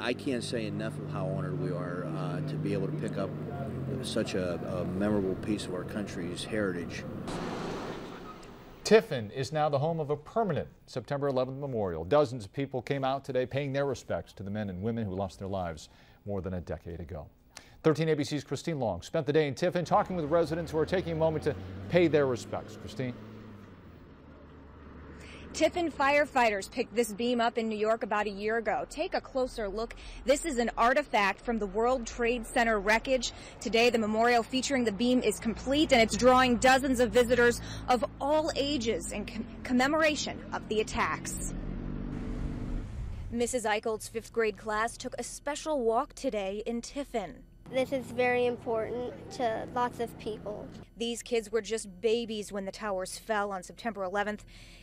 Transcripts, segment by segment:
I can't say enough of how honored we are to be able to pick up such a memorable piece of our country's heritage. Tiffin is now the home of a permanent September 11th memorial. Dozens of people came out today paying their respects to the men and women who lost their lives more than a decade ago. 13 ABC's Christine Long spent the day in Tiffin talking with residents who are taking a moment to pay their respects. Christine. Tiffin firefighters picked this beam up in New York about a year ago. Take a closer look. This is an artifact from the World Trade Center wreckage. Today, the memorial featuring the beam is complete, and it's drawing dozens of visitors of all ages in commemoration of the attacks. Mrs. Eichelt's fifth grade class took a special walk today in Tiffin. This is very important to lots of people. These kids were just babies when the towers fell on September 11th.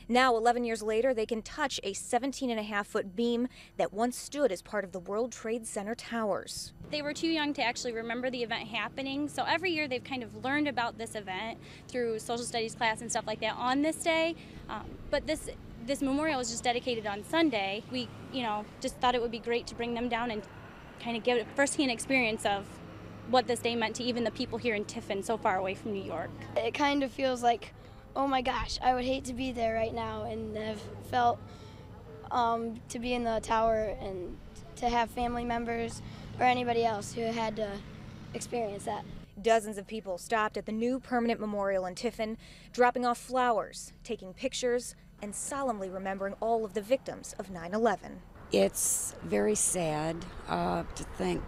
Now, 11 years later, they can touch a 17.5-foot beam that once stood as part of the World Trade Center towers. They were too young to actually remember the event happening, so every year they've kind of learned about this event through social studies class and stuff like that on this day. But this memorial was just dedicated on Sunday. We, just thought it would be great to bring them down and kind of give a firsthand experience of what this day meant to even the people here in Tiffin, so far away from New York. It kind of feels like, oh my gosh, I would hate to be there right now, and have felt to be in the tower and to have family members or anybody else who had to experience that. Dozens of people stopped at the new permanent memorial in Tiffin, dropping off flowers, taking pictures, and solemnly remembering all of the victims of 9/11. It's very sad to think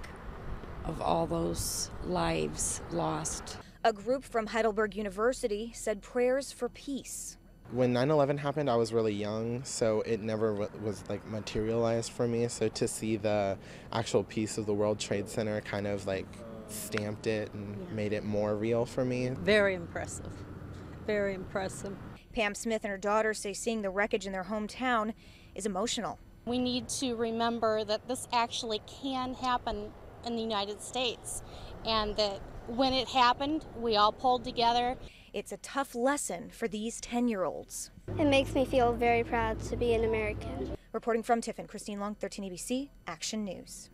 of all those lives lost. A group from Heidelberg University said prayers for peace. When 9/11 happened, I was really young, so it never was like materialized for me. So to see the actual piece of the World Trade Center kind of like stamped it and made it more real for me. Very impressive. Very impressive. Pam Smith and her daughter say seeing the wreckage in their hometown is emotional. We need to remember that this actually can happen in the United States, and that when it happened, we all pulled together. It's a tough lesson for these 10-year-olds. It makes me feel very proud to be an American. Reporting from Tiffin, Christine Long, 13 ABC Action News.